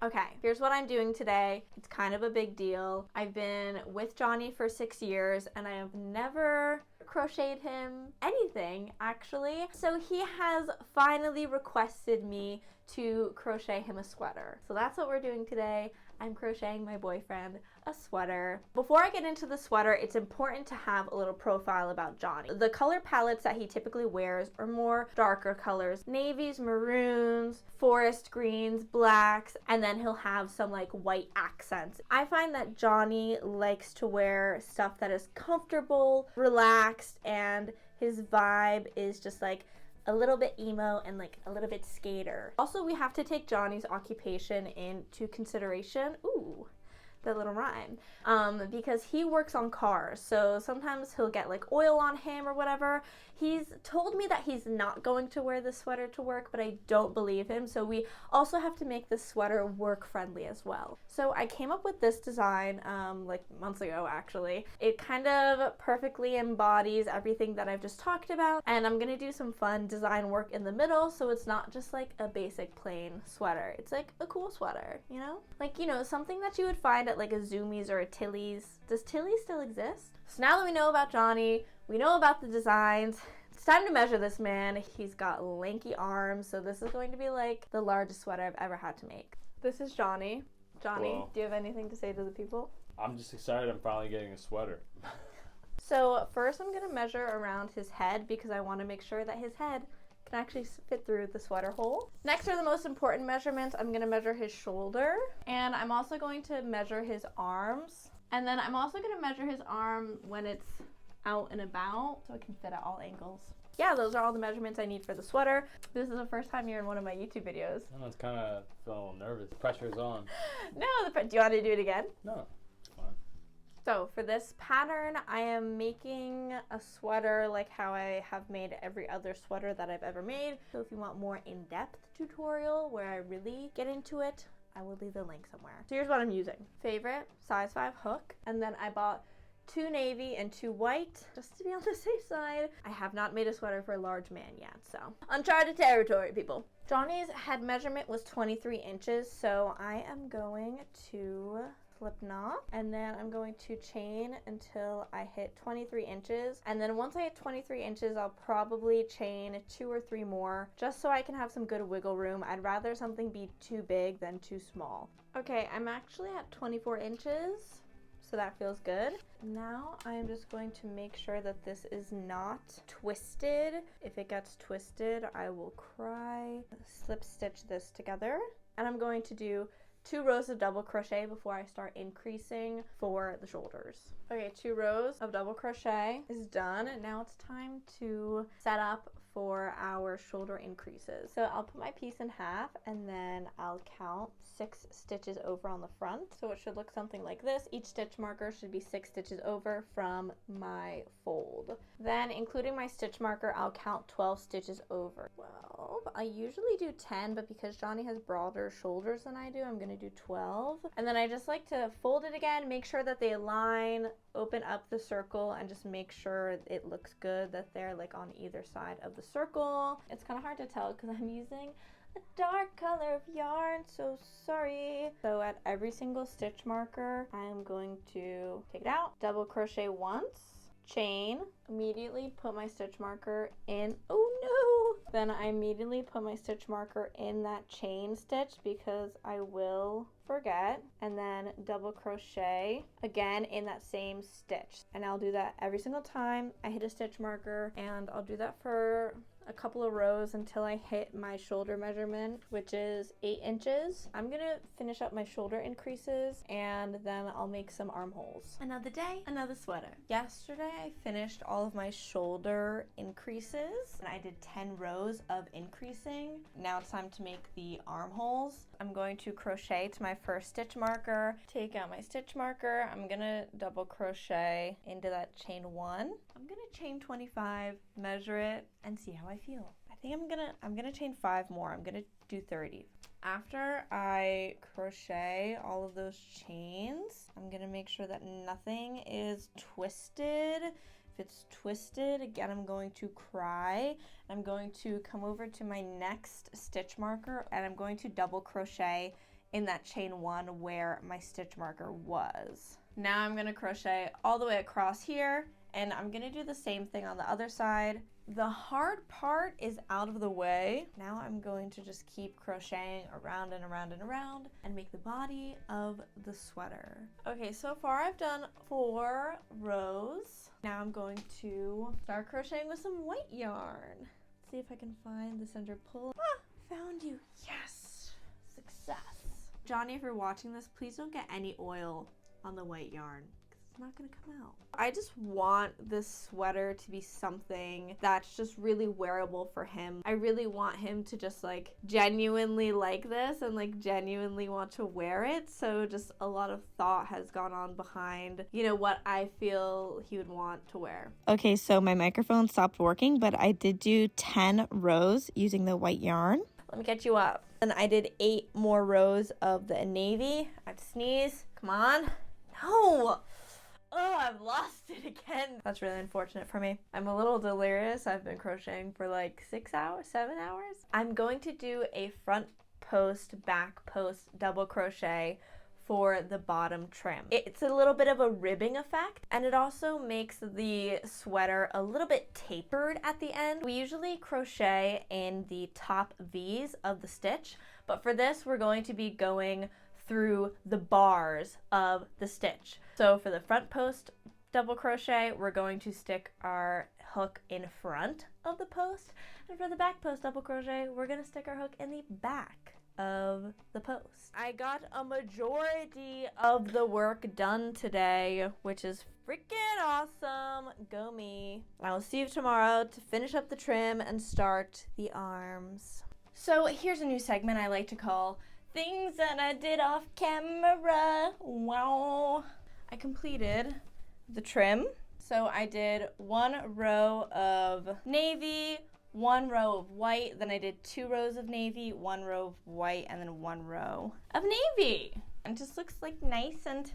Okay, here's what I'm doing today. It's kind of a big deal. I've been with Johnny for 6 years and I have never crocheted him anything, actually. So he has finally requested me to crochet him a sweater. So that's what we're doing today. I'm crocheting my boyfriend a sweater. Before I get into the sweater, it's important to have a little profile about Johnny. The color palettes that he typically wears are more darker colors. Navies, maroons, forest greens, blacks, and then he'll have some like white accents. I find that Johnny likes to wear stuff that is comfortable, relaxed, and his vibe is just like a little bit emo and like a little bit skater. Also, we have to take Johnny's occupation into consideration. Ooh, that little rhyme. Because he works on cars, so sometimes he'll get like oil on him or whatever. He's told me that he's not going to wear the sweater to work, but I don't believe him. So we also have to make the sweater work friendly as well. So I came up with this design like months ago, actually. It kind of perfectly embodies everything that I've just talked about, and I'm gonna do some fun design work in the middle, so it's not just like a basic plain sweater. It's like a cool sweater, you know? Like, you know, something that you would find at like a Zoomies or a Tilly's. Does Tilly's still exist? So now that we know about Johnny, we know about the designs, it's time to measure this man. He's got lanky arms, so this is going to be like the largest sweater I've ever had to make. This is Johnny. Johnny, Whoa. do you have anything to say to the people? I'm just excited I'm finally getting a sweater. So first I'm gonna measure around his head because I want to make sure that his head can actually fit through the sweater hole. Next are the most important measurements. I'm gonna measure his shoulder, and I'm also going to measure his arms. And then I'm also gonna measure his arm when it's out and about so it can fit at all angles. Yeah, those are all the measurements I need for the sweater. This is the first time you're in one of my YouTube videos. I was kind of feeling a little nervous. Pressure's on. No, do you want to do it again? No, it's fine. So for this pattern, I am making a sweater like how I have made every other sweater that I've ever made. So if you want more in-depth tutorial where I really get into it, I will leave the link somewhere. So here's what I'm using. Favorite size 5 hook, and then I bought 2 navy and 2 white, just to be on the safe side. I have not made a sweater for a large man yet, so uncharted territory, people. Johnny's head measurement was 23 inches, so I am going to slip knot, and then I'm going to chain until I hit 23 inches, and then once I hit 23 inches I'll probably chain 2 or 3 more just so I can have some good wiggle room. I'd rather something be too big than too small. Okay, I'm actually at 24 inches, so that feels good. Now I'm just going to make sure that this is not twisted. If it gets twisted, I will cry. Slip stitch this together, and I'm going to do 2 rows of double crochet before I start increasing for the shoulders. Okay, 2 rows of double crochet is done. Now it's time to set up for our shoulder increases. So I'll put my piece in half, and then I'll count 6 stitches over on the front. So it should look something like this. Each stitch marker should be 6 stitches over from my fold. Then, including my stitch marker, I'll count 12 stitches over. 12. I usually do 10, but because Johnny has broader shoulders than I do, I'm gonna do 12. And then I just like to fold it again, make sure that they align, open up the circle, and just make sure it looks good, that they're like on either side of the circle. It's kind of hard to tell because I'm using a dark color of yarn, so sorry. So at every single stitch marker, I'm going to take it out, double crochet once, chain, immediately put my stitch marker in. Oh no! Then I immediately put my stitch marker in that chain stitch because I will forget, and then double crochet again in that same stitch. And I'll do that every single time I hit a stitch marker, and I'll do that for a couple of rows until I hit my shoulder measurement, which is 8 inches. I'm gonna finish up my shoulder increases, and then I'll make some armholes. Another day, another sweater. Yesterday I finished all of my shoulder increases, and I did 10 rows of increasing. Now it's time to make the armholes. I'm going to crochet to my first stitch marker, take out my stitch marker, I'm gonna double crochet into that chain 1. I'm gonna chain 25, measure it, and see how I feel. I think I'm gonna chain 5 more. I'm gonna do 30. After I crochet all of those chains, I'm gonna make sure that nothing is twisted. If it's twisted, again, I'm going to cry. I'm going to come over to my next stitch marker, and I'm going to double crochet in that chain 1 where my stitch marker was. Now I'm gonna crochet all the way across here, and I'm gonna do the same thing on the other side. The hard part is out of the way. Now I'm going to just keep crocheting around and around and around and make the body of the sweater. Okay, so far I've done 4 rows. Now I'm going to start crocheting with some white yarn. Let's see if I can find the center pull. Ah, found you, yes, success. Johnny, if you're watching this, please don't get any oil on the white yarn. Not gonna come out. I just want this sweater to be something that's just really wearable for him. I really want him to just like genuinely like this and like genuinely want to wear it. So just a lot of thought has gone on behind, you know, what I feel he would want to wear. Okay, so my microphone stopped working, but I did do 10 rows using the white yarn. Let me get you up. And I did 8 more rows of the navy. I have to sneeze. Come on. No. Oh, I've lost it again. That's really unfortunate for me. I'm a little delirious. I've been crocheting for like 6 hours, 7 hours. I'm going to do a front post, back post double crochet for the bottom trim. It's a little bit of a ribbing effect, and it also makes the sweater a little bit tapered at the end. We usually crochet in the top V's of the stitch, but for this we're going to be going through the bars of the stitch. So for the front post double crochet, we're going to stick our hook in front of the post, and for the back post double crochet, we're gonna stick our hook in the back of the post. I got a majority of the work done today, which is freaking awesome. Go me. I will see you tomorrow to finish up the trim and start the arms. So here's a new segment I like to call Things That I Did Off Camera. Wow. I completed the trim. So I did 1 row of navy, 1 row of white, then I did 2 rows of navy, 1 row of white, and then 1 row of navy. And it just looks like nice and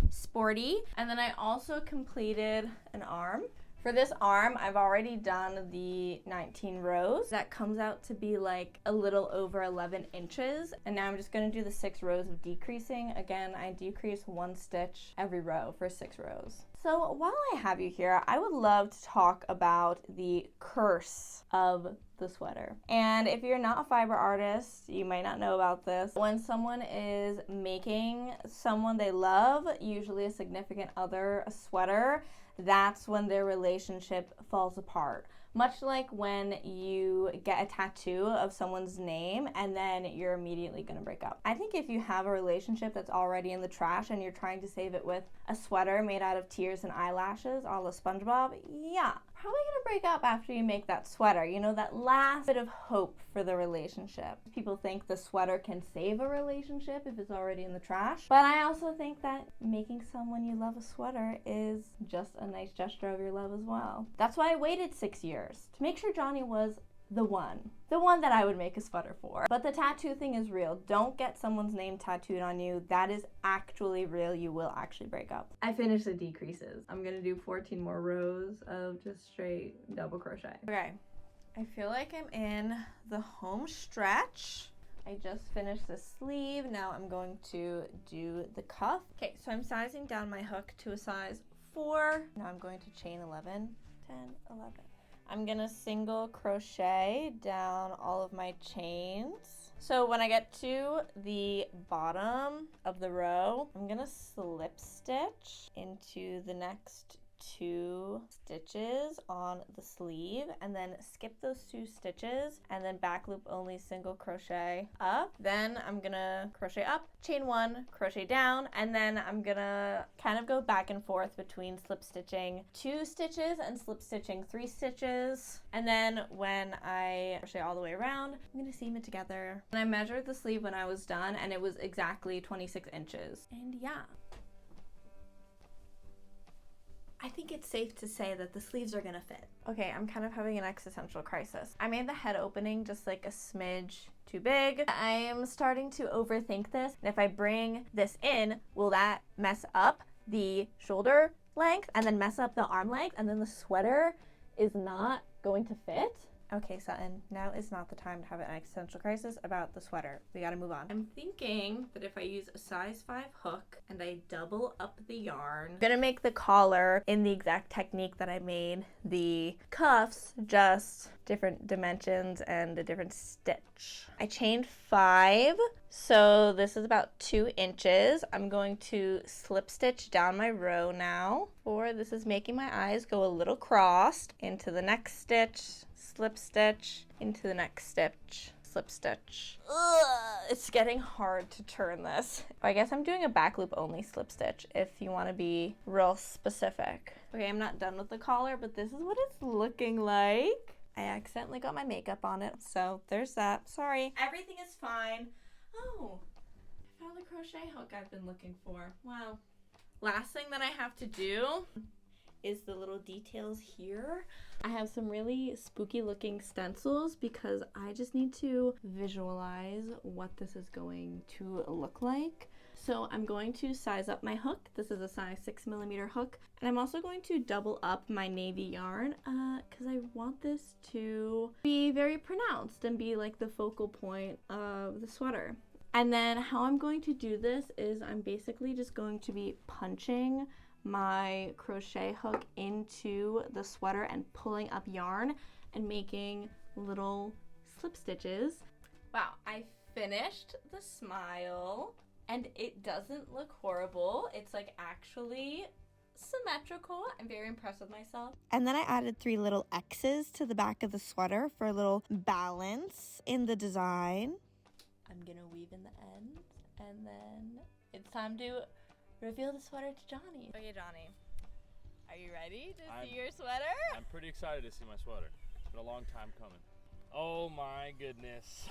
sporty. And then I also completed an arm. For this arm, I've already done the 19 rows. That comes out to be like a little over 11 inches. And now I'm just gonna do the 6 rows of decreasing. Again, I decrease 1 stitch every row for 6 rows. So while I have you here, I would love to talk about the curse of the sweater. And if you're not a fiber artist, you might not know about this. When someone is making someone they love, usually a significant other, a sweater, that's when their relationship falls apart. Much like when you get a tattoo of someone's name and then you're immediately gonna break up. I think if you have a relationship that's already in the trash and you're trying to save it with a sweater made out of tears and eyelashes, a la SpongeBob, yeah, probably gonna break up after you make that sweater. You know, that last bit of hope for the relationship. People think the sweater can save a relationship if it's already in the trash. But I also think that making someone you love a sweater is just a nice gesture of your love as well. That's why I waited 6 years to make sure Johnny was the one that I would make a sweater for. But the tattoo thing is real. Don't get someone's name tattooed on you. That is actually real. You will actually break up. I finished the decreases. I'm gonna do 14 more rows of just straight double crochet. Okay, I feel like I'm in the home stretch. I just finished the sleeve. Now I'm going to do the cuff. Okay, so I'm sizing down my hook to a size 4. Now I'm going to chain 11, 10, 11. I'm gonna single crochet down all of my chains. So when I get to the bottom of the row, I'm gonna slip stitch into the next 2 stitches on the sleeve and then skip those 2 stitches and then back loop only single crochet up. Then I'm gonna crochet up, chain 1, crochet down, and then I'm gonna kind of go back and forth between slip stitching 2 stitches and slip stitching 3 stitches. And then when I crochet all the way around, I'm gonna seam it together. And I measured the sleeve when I was done and it was exactly 26 inches. And yeah. I think it's safe to say that the sleeves are gonna fit. Okay, I'm kind of having an existential crisis. I made the head opening just like a smidge too big. I am starting to overthink this. And if I bring this in, will that mess up the shoulder length and then mess up the arm length and then the sweater is not going to fit? Okay, Sutton, now is not the time to have an existential crisis about the sweater. We gotta move on. I'm thinking that if I use a size 5 hook and I double up the yarn, I'm gonna make the collar in the exact technique that I made the cuffs, just different dimensions and a different stitch. I chained 5, so this is about 2 inches. I'm going to slip stitch down my row now, or this is making my eyes go a little crossed into the next stitch, slip stitch, into the next stitch, slip stitch. Ugh, it's getting hard to turn this. I guess I'm doing a back loop only slip stitch if you want to be real specific. Okay, I'm not done with the collar, but this is what it's looking like. I accidentally got my makeup on it, so there's that. Sorry. Everything is fine. Oh, I found the crochet hook I've been looking for. Wow. Last thing that I have to do is the little details here. I have some really spooky looking stencils because I just need to visualize what this is going to look like. So I'm going to size up my hook. This is a size 6mm hook. And I'm also going to double up my navy yarn because I want this to be very pronounced and be like the focal point of the sweater. And then how I'm going to do this is I'm basically just going to be punching my crochet hook into the sweater and pulling up yarn and making little slip stitches. Wow, I finished the smile and it doesn't look horrible. It's like actually symmetrical. I'm very impressed with myself. And then I added 3 little X's to the back of the sweater for a little balance in the design. I'm gonna weave in the ends and then it's time to reveal the sweater to Johnny. Okay, Johnny, are you ready to see your sweater? I'm pretty excited to see my sweater. It's been a long time coming. Oh my goodness.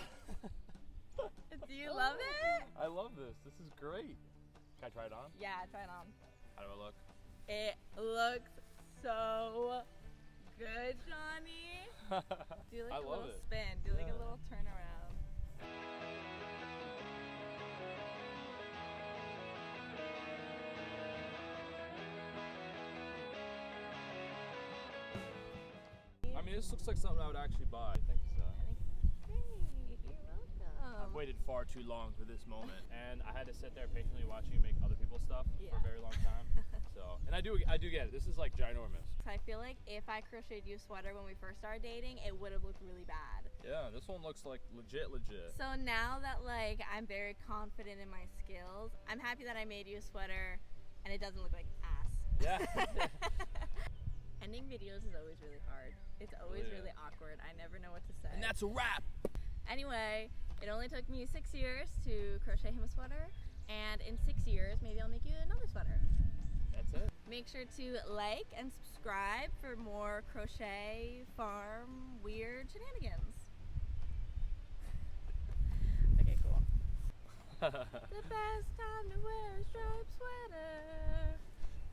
Do you love it? I love this. This is great. Can I try it on? Yeah, try it on. How do I look? It looks so good, Johnny. Do like I a love little it. spin. Do like a little turnaround. I mean, this looks like something I would actually buy. Thank you, sir. Great, you're welcome. I've waited far too long for this moment, and I had to sit there patiently watching you make other people's stuff for a very long time. And I do get it. This is like ginormous. I feel like if I crocheted you a sweater when we first started dating, it would have looked really bad. Yeah, this one looks like legit. So now that like I'm very confident in my skills, I'm happy that I made you a sweater and it doesn't look like ass. Yeah. Ending videos is always really hard. It's always really awkward. I never know what to say. And that's a wrap. Anyway, it only took me 6 years to crochet him a sweater, and in 6 years, maybe I'll make you another sweater. That's it. Make sure to like and subscribe for more crochet, farm, weird shenanigans. Okay, cool. The best time to wear a striped sweater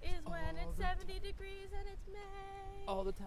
is when it's 70 degrees and it's May. All the time.